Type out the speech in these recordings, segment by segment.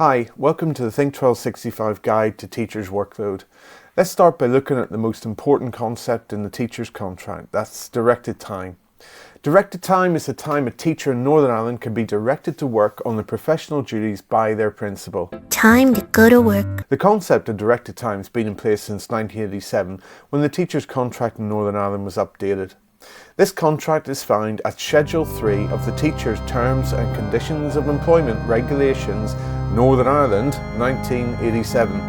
Hi, welcome to the think1265 guide to teachers' workload. Let's start by looking at the most important concept in the teacher's contract. That's directed time. Directed time is the time a teacher in Northern Ireland can be directed to work on the professional duties by their principal. Time to go to work. The concept of directed time has been in place since 1987 when the teacher's contract in Northern Ireland was updated. This contract is found at Schedule 3 of the Teachers' Terms and Conditions of Employment Regulations, Northern Ireland, 1987.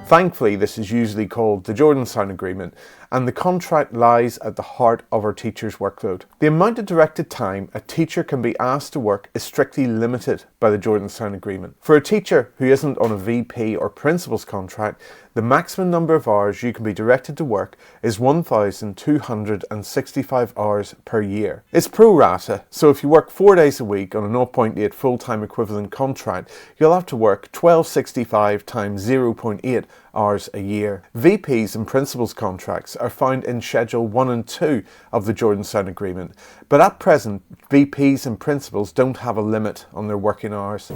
Thankfully, this is usually called the Jordanstown Agreement, and the contract lies at the heart of our teacher's workload. The amount of directed time a teacher can be asked to work is strictly limited by the Jordanstown Agreement. For a teacher who isn't on a VP or principal's contract, the maximum number of hours you can be directed to work is 1,265 hours per year. It's pro rata, so if you work 4 days a week on a 0.8 full-time equivalent contract, you'll have to work 1265 times 0.8 hours a year. VPs and principals contracts are found in Schedule 1 and 2 of the Jordanstown Agreement, but at present VPs and principals don't have a limit on their working hours.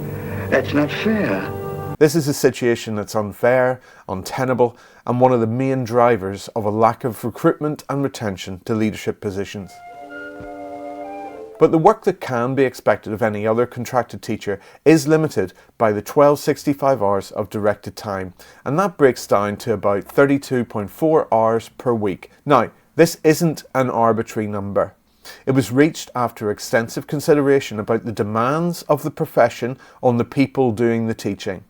That's not fair. This is a situation that's unfair, untenable, and one of the main drivers of a lack of recruitment and retention to leadership positions. But the work that can be expected of any other contracted teacher is limited by the 1265 hours of directed time, and that breaks down to about 32.4 hours per week. Now, this isn't an arbitrary number. It was reached after extensive consideration about the demands of the profession on the people doing the teaching.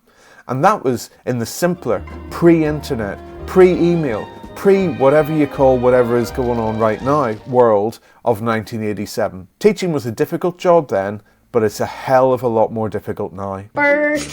And that was in the simpler, pre-internet, pre-email, pre-whatever you call whatever is going on right now world of 1987. Teaching was a difficult job then, but it's a hell of a lot more difficult now. Yes.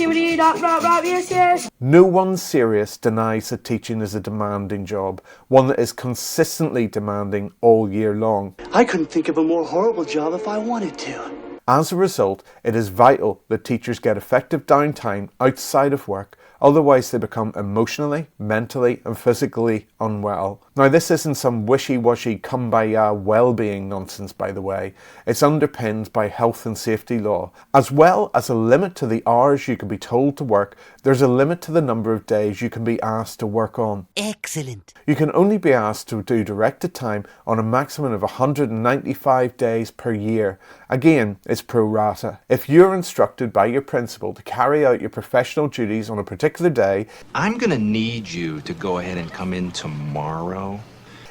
No one serious denies that teaching is a demanding job, one that is consistently demanding all year long. I couldn't think of a more horrible job if I wanted to. As a result, it is vital that teachers get effective downtime outside of work, otherwise they become emotionally, mentally and physically unwell. Now this isn't some wishy-washy kumbaya well-being nonsense, by the way. It's underpinned by health and safety law. As well as a limit to the hours you can be told to work, there's a limit to the number of days you can be asked to work on. Excellent. You can only be asked to do directed time on a maximum of 195 days per year. Again, it's pro rata. If you're instructed by your principal to carry out your professional duties on a particular day, I'm gonna need you to go ahead and come in tomorrow.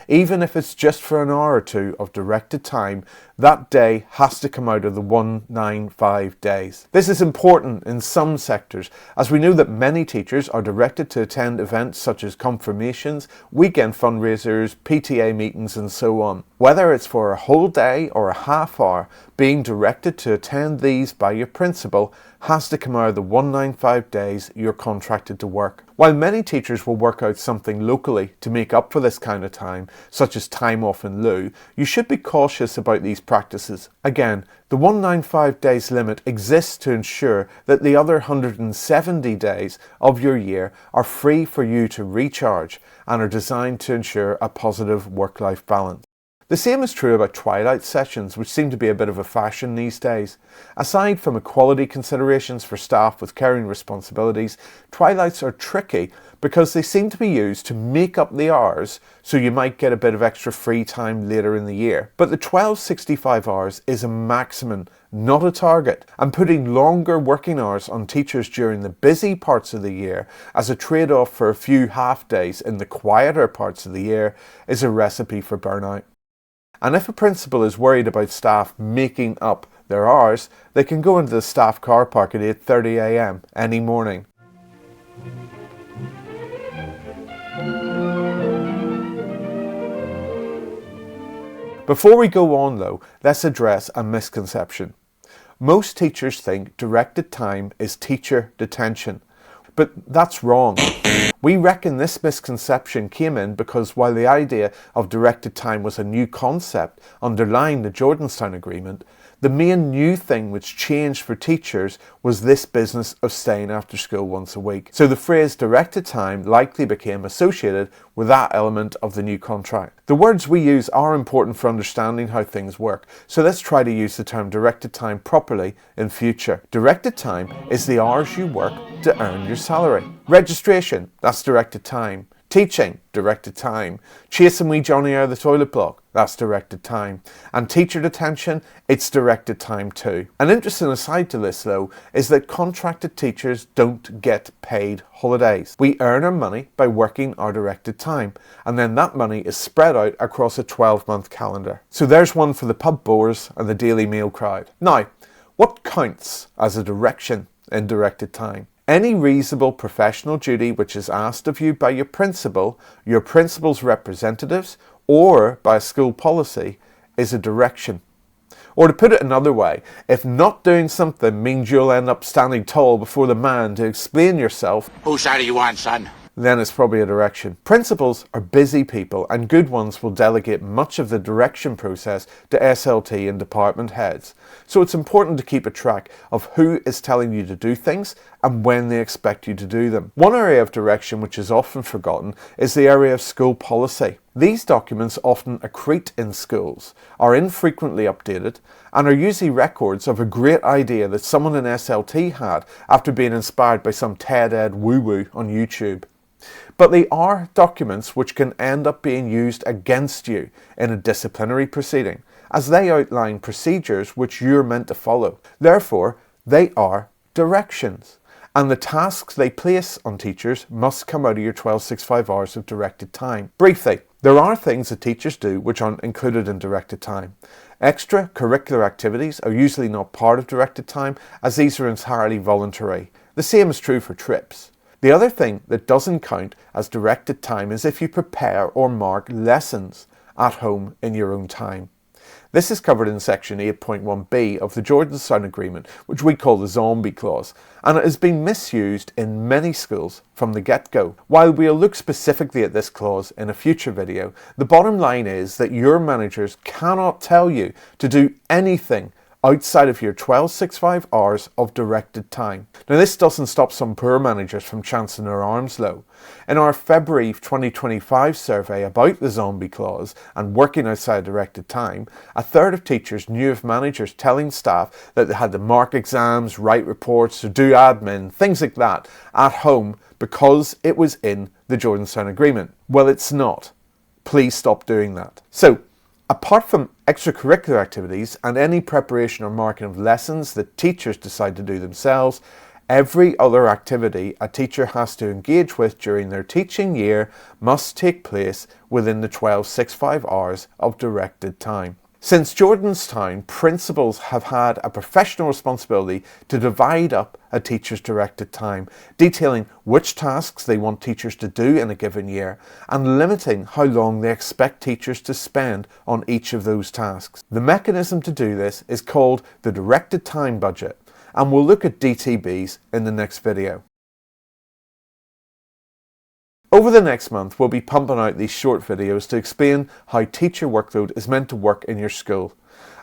even if it's just for an hour or two of directed time, that day has to come out of the 195 days. This is important in some sectors, as we know that many teachers are directed to attend events such as confirmations, weekend fundraisers, PTA meetings and so on. Whether it's for a whole day or a half hour, being directed to attend these by your principal has to come out of the 195 days you're contracted to work. While many teachers will work out something locally to make up for this kind of time, such as time off in lieu, you should be cautious about these practices. Again, the 195 days limit exists to ensure that the other 170 days of your year are free for you to recharge and are designed to ensure a positive work-life balance. The same is true about twilight sessions, which seem to be a bit of a fashion these days. Aside from equality considerations for staff with caring responsibilities, twilights are tricky because they seem to be used to make up the hours, so you might get a bit of extra free time later in the year. But the 1265 hours is a maximum, not a target, and putting longer working hours on teachers during the busy parts of the year as a trade-off for a few half days in the quieter parts of the year is a recipe for burnout. And if a principal is worried about staff making up their hours, they can go into the staff car park at 8:30 a.m. any morning. Before we go on though, let's address a misconception. Most teachers think directed time is teacher detention, but that's wrong. We reckon this misconception came in because while the idea of directed time was a new concept underlying the Jordanstown Agreement, the main new thing which changed for teachers was this business of staying after school once a week. So the phrase directed time likely became associated with that element of the new contract. The words we use are important for understanding how things work, so let's try to use the term directed time properly in future. Directed time is the hours you work to earn your salary. Registration, that's directed time. Teaching, directed time. Chasing wee Johnny out of the toilet block, that's directed time. And teacher detention, it's directed time too. An interesting aside to this though is that contracted teachers don't get paid holidays. We earn our money by working our directed time, and then that money is spread out across a 12-month calendar. So there's one for the pub boars and the Daily Mail crowd. Now, what counts as a direction in directed time? Any reasonable professional duty which is asked of you by your principal's representatives, or by a school policy is a direction. Or to put it another way, if not doing something means you'll end up standing tall before the man to explain yourself, whose side are you on, son? then it's probably a direction. Principals are busy people, and good ones will delegate much of the direction process to SLT and department heads. So it's important to keep a track of who is telling you to do things and when they expect you to do them. One area of direction which is often forgotten is the area of school policy. These documents often accrete in schools, are infrequently updated, and are usually records of a great idea that someone in SLT had after being inspired by some TED-Ed woo-woo on YouTube. But they are documents which can end up being used against you in a disciplinary proceeding, as they outline procedures which you're meant to follow. Therefore, they are directions, and the tasks they place on teachers must come out of your 1265 hours of directed time. Briefly, there are things that teachers do which aren't included in directed time. Extracurricular activities are usually not part of directed time, as these are entirely voluntary. The same is true for trips. The other thing that doesn't count as directed time is if you prepare or mark lessons at home in your own time. This is covered in section 8.1b of the Jordanstown Agreement, which we call the zombie clause, and it has been misused in many schools from the get-go. While we'll look specifically at this clause in a future video, the bottom line is that your managers cannot tell you to do anything outside of your 1265 hours of directed time. Now, this doesn't stop some poor managers from chancing their arms low. In our February 2025 survey about the zombie clause and working outside directed time, a third of teachers knew of managers telling staff that they had to mark exams, write reports, or do admin, things like that, at home because it was in the Jordanstown Agreement. Well, it's not. Please stop doing that. So, apart from extracurricular activities and any preparation or marking of lessons that teachers decide to do themselves, every other activity a teacher has to engage with during their teaching year must take place within the 1265 hours of directed time. Since Jordanstown, principals have had a professional responsibility to divide up a teacher's directed time, detailing which tasks they want teachers to do in a given year, and limiting how long they expect teachers to spend on each of those tasks. The mechanism to do this is called the directed time budget, and we'll look at DTBs in the next video. Over the next month, we'll be pumping out these short videos to explain how teacher workload is meant to work in your school.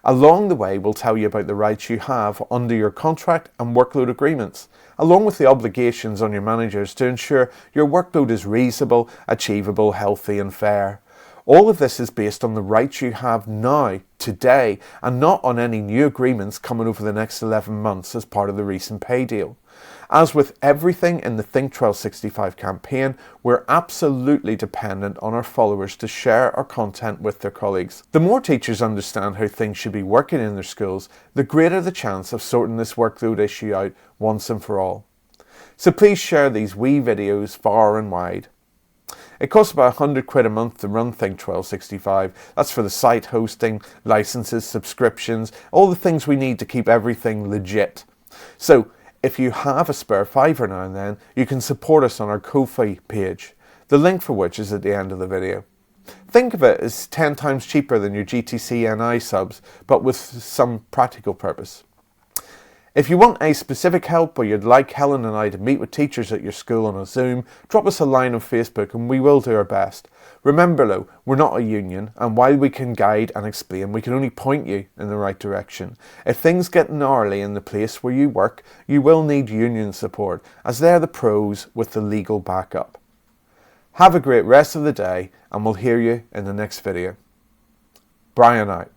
Along the way, we'll tell you about the rights you have under your contract and workload agreements, along with the obligations on your managers to ensure your workload is reasonable, achievable, healthy and fair. All of this is based on the rights you have now, today, and not on any new agreements coming over the next 11 months as part of the recent pay deal. As with everything in the Think 1265 campaign, we're absolutely dependent on our followers to share our content with their colleagues. The more teachers understand how things should be working in their schools, the greater the chance of sorting this workload issue out once and for all. So please share these wee videos far and wide. It costs about £100 a month to run Think 1265. That's for the site hosting, licenses, subscriptions, all the things we need to keep everything legit. So, if you have a spare fiver now and then, you can support us on our Ko-fi page, the link for which is at the end of the video. Think of it as 10 times cheaper than your GTC NI subs, but with some practical purpose. If you want a specific help or you'd like Helen and I to meet with teachers at your school on a Zoom, drop us a line on Facebook and we will do our best. Remember though, we're not a union, and while we can guide and explain, we can only point you in the right direction. If things get gnarly in the place where you work, you will need union support, as they're the pros with the legal backup. Have a great rest of the day, and we'll hear you in the next video. Brian out.